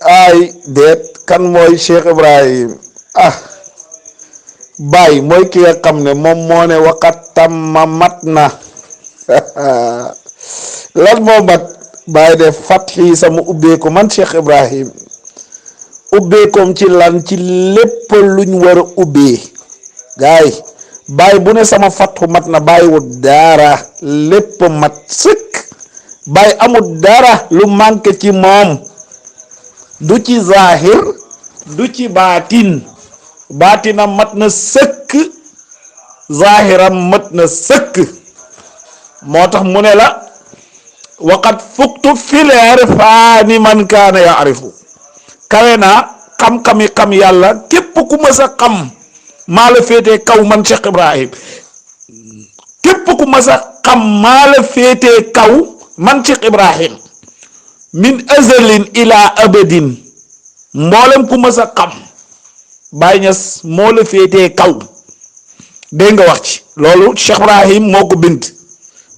ay déet kan mooy Cheikh Ibrahim ah Baye mooy ki nga xam ne moom moo ne waqat tamma mat na lan moo mat Baye de fatxi sama ubbeeku man Cheikh Ibrahim ubbeekoom ci lan ci lépp luñ war a ubbee gaay Baye bu ne sama fatxu mat na bàyyiwut dara lépp mat sëkk Baye amul dara lu manqué ci moom du ci zahir du ci baatinam mat na sëkk zahiram mat na sëkk moo tax mu ne la waqat fuktu fil irfaani man kaana yaarifu kawe naa xam-xami xam yàlla képp ku mës a xam maa la féetee kaw man Cheikh Ibrahim képp ku mës a xam maa la féetee kaw man Cheikh Ibrahim min azalin ila abadin mboolem ku mës a xam Baye Niass moo la féetee kaw dégg nga wax ci loolu Cheikh Ibrahim moo ko bind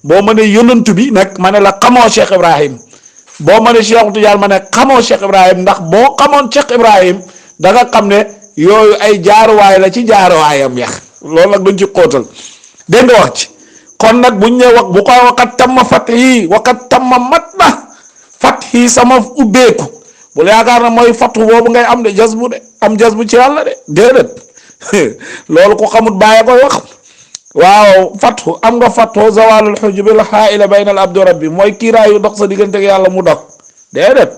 boo ma ne yonantu bi nag ma ne la xamoo Cheikh Ibrahim boo ma ne Cheikh Tidiane ma ne xamoo Cheikh Ibrahim ndax boo xamoon Cheikh Ibrahim da nga xam ne yooyu ay jaaruwaay la ci jaaruwaayam yax loolu nag duñ ci xóotal dégg nga wax ci kon nag buñ ne wax bu ko waqat tamma waqat tamma mat na fat yi sama ubbeeku bul yaakaar na mooy fatu boobu ngay am de jasbu de am jasbu ci yàlla de déedéet loolu ko xamut bàyyi koy wax waaw fatu am nga fatu zawalul xujubil xaaila bayna al abdu rabbi mooy kiiraayu dox sa diggante ak yàlla mu dox déedéet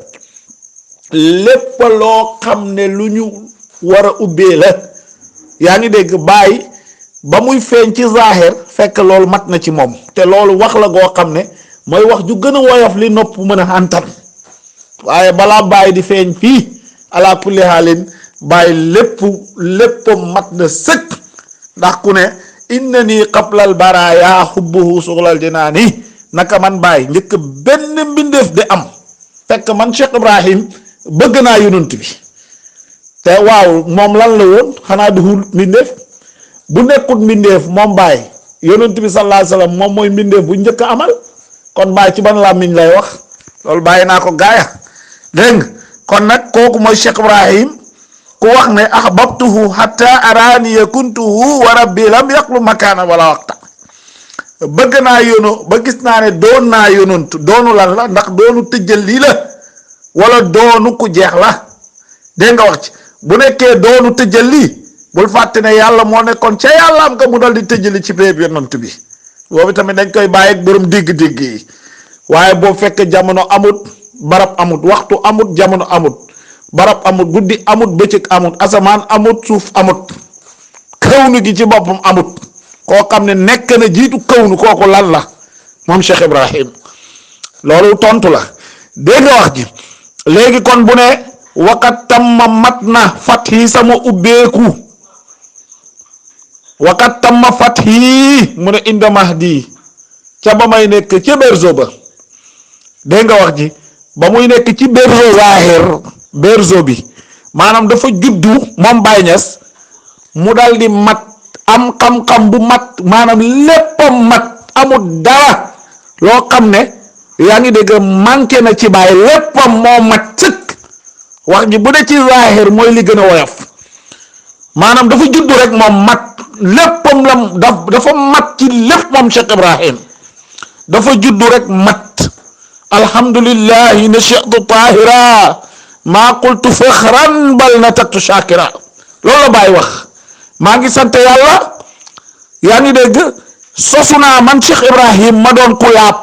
lépp loo xam ne lu ñu war a ubbee la yaa ngi dégg bàyyi ba muy feeñ ci zahir fekk loolu mat na ci moom te loolu wax la goo xam ne mooy wax ju gën a woyof li nopp mën a antan waaye balaa bàyyi di feeñ fii ala kulli haalin bàyyi lépp mat na sëkk ndax ku ne inna nii qablal baraaya xubbuhu suxlal jinaani naka man bàyyi njëkk benn mbindeef di am fekk man Cheikh Ibrahim bëgg naa yonent bi te waaw moom lan la woon xanaa duhul mbindeef bu nekkut mbindeef moom bàyyi yonent bi sallallahu alayhi wasallam moom mooy mbindeef bu njëkk a amal kon bàyyi ci ban làmmiñ lay wax loolu bàyyi naa ko gaaya dégg nga kon nag kooku mooy Cheikh Ibrahim ku wax ne ahbabtuhu hatta araniya kuntuhu wa rabbi lam yaqlu makaana wala waqta bëgg naa yono ba gis naa ne doon naa yonantu doonu lan la ndax doonu tëjjal lii la wala doonu ku jeex la dégg nga wax ci bu nekkee doonu tëjjal lii bul fàtte ne yàlla moo nekkoon ca yàlla am nga mu dal di tëjjali ci béeb yonant bi boobu tamit dañ koy bàyyi ak borom dégg-dégg yi waaye boo fekk jamono amut barab amut waxtu amut jamono amut barab amut guddi amut bëccëg amut asamaan amut suuf amut kawnu gi ci boppam amut koo xam ne nekk na jiitu kawnu kooku lan la moom Cheikh Ibrahim loolu tontu la dégg nga wax ji léegi kon bu ne waqat tamma mat na fat yi sama ubbeeku waqat tamma fat yi mu ne inda mahdi ca ba may nekk ca berzo ba dégg nga wax ji ba muy nekk ci berzo zahir berzo bi maanaam dafa juddu moom Baye Niass mu dal di mat am xam-xam bu mat maanaam léppam mat amul dara loo xam ne yaa ngi dégg manqué na ci Baye léppam moo mat sëkk wax ji bu dee ci zahir mooy li gën a woyof maanaam dafa juddu rek moom mat léppam la dafa mat ci lépp moom Cheikh Ibrahim dafa juddu rek mat alhamdulillahi nashi'tu tahira maa qultu fakhran bal nataktu shakira loolu la Baye wax maa ngi sant yàlla yaa ngi dégg sosu naa man Cheikh Ibrahim ma doon ku laab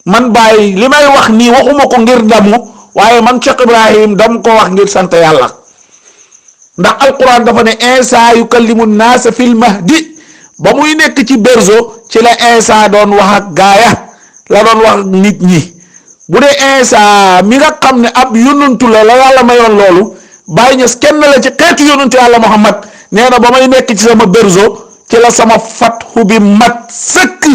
man Baye li may wax nii waxuma ko ngir damu waaye man Cheikh Ibrahim dam ko wax ngir sant yàlla ndax alquran dafa ne Isa yukallimu naasa fil mahdi ba muy nekk ci berzo ci la Isa doon wax ak gaaya la doon wax ak nit ñi bu dee Isa mi nga xam ne ab yonantu la yàlla mayoon loolu Baye Niass kenn la ci xeetu yonantu yàlla Muhammad nee na ba may nekk ci sama berzo ci la sama fatxu bi mat sëkk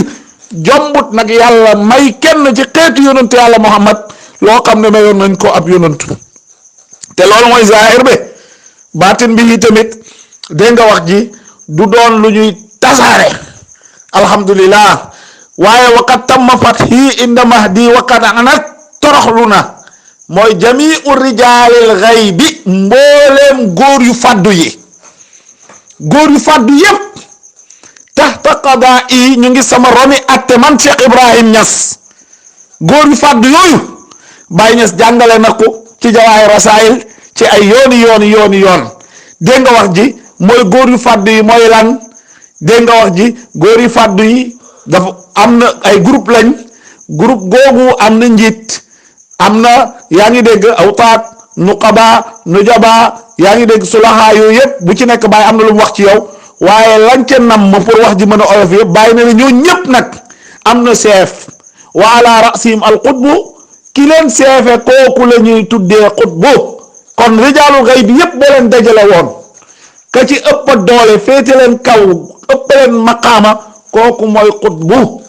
jombut nag yàlla may kenn ci xeetu yonantu yàlla Muhammad loo xam ne mayoon nañ ko ab yonantu te loolu mooy zahir bi baatin bi yi tamit dégg nga wax ji du doon lu ñuy tasaare alhamdulillah waaye waqat tamma fathi inda mahdi waqat anat toroxlu na mooy jamiu rijaalil xaybi mbooleem góor yu fàddu yi, góor yu fàddu yépp taxta qadaa yi ñu ngi sama roni atte man Cheikh Ibrahim Niass. góor yu fàddu yooyu Baye Niass jàngale na ko ci jawaay rasaayil ci ay yooni yoon dégg nga wax ji mooy góor yu fàddu yi mooy lan? dégg nga wax ji góor yu fàddu yi dafa am na ay groupe lañ, groupe googu am na njiit, am na yaa ngi dégg awtaat nuqaba nujaba yaa ngi dégg sulaha yooyu yëpp bu ci nekk Baye am na lu mu wax ci yow, waaye lañ ca nam ma pour wax ji mën a oyof yëpp Baye na ne ñoo ñëpp nag am na chef wa ala rasihim al qutbu ki leen seefe kooku la ñuy tuddee qutbu. kon rijaalul xayb bi yëpp boo leen dajale woon ka ci ëpp doole féete leen kaw ëpp leen maqaama kooku mooy qutbu.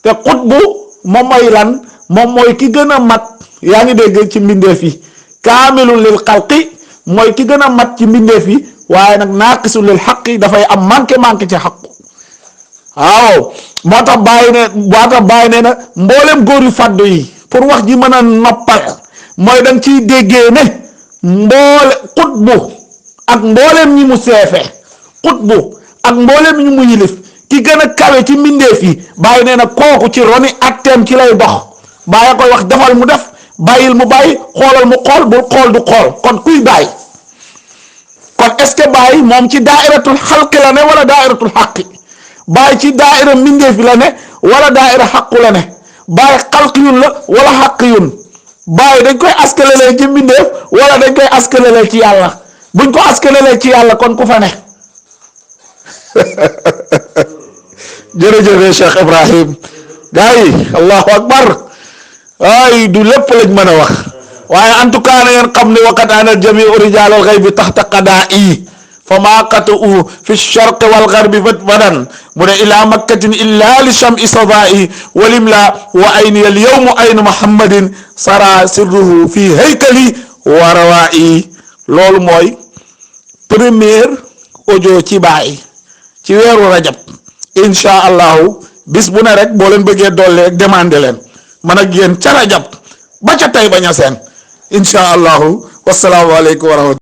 te qutbu moom mooy lan? moom mooy ki gën a mat yaa ngi dégg ci mbindeef yi. kaamilun lil xalqi mooy ki gën a mat ci mbindeef yi, waaye nag naaqisu lil xaqi dafay am manqué ci xaq. waaw moo tax bàyyi ne na mboolem góor yu fàddu yi pour wax ji mën a noppal mooy danga ciy déggee ne mboole xutbu ak mbooleem ñi mu seefe, xutbu ak mbooleem ñi mu yilif, ki gën a kawe ci mbindeef yi bàyyi nee na kooku ci roni atteem ci lay dox. bàyyi koy wax defal mu def, bàyyil mu bàyyi, xoolal mu xool, bul xool du xool. kon kuy bàyyi? kon est-ce que bàyyi moom ci daairatul xalqi la ne wala daairatul xaqi? bàyyi ci daaira mbindeef bi la ne wala daaira xaqu la ne? bàyyi xalqiyun la wala xaqiyun? bàyyi dañ koy askalelee ci mbindeef wala dañ koy askalelee ci yàlla? buñ ko askalelee ci yàlla kon ku fa ne? jërëjëf Cheikh Ibrahim. gars yi allahu akbar. ay du lépp lañ mën a wax, waaye en tout cas na ngeen xam ne waqat ana jamiu rijaalil xaybi taxta qadaa'i fa maa qata'u fi sharqi wal garbi badan mu ne ila makkatin illa li sham'i sadaa'i walimla wa ayni al yawmu aynu muhammadin sara sirruhu fi haykali wa rawaa'i. loolu mooy première audio ci Baay ci weeru rajab. incha allahu bis bu ne rek boo leen bëggee dolli rek demandé leen man ak yéen ca rajab ba ca tey bañ a seen incha allahu wasalaamu aleykum wa rahmatulah.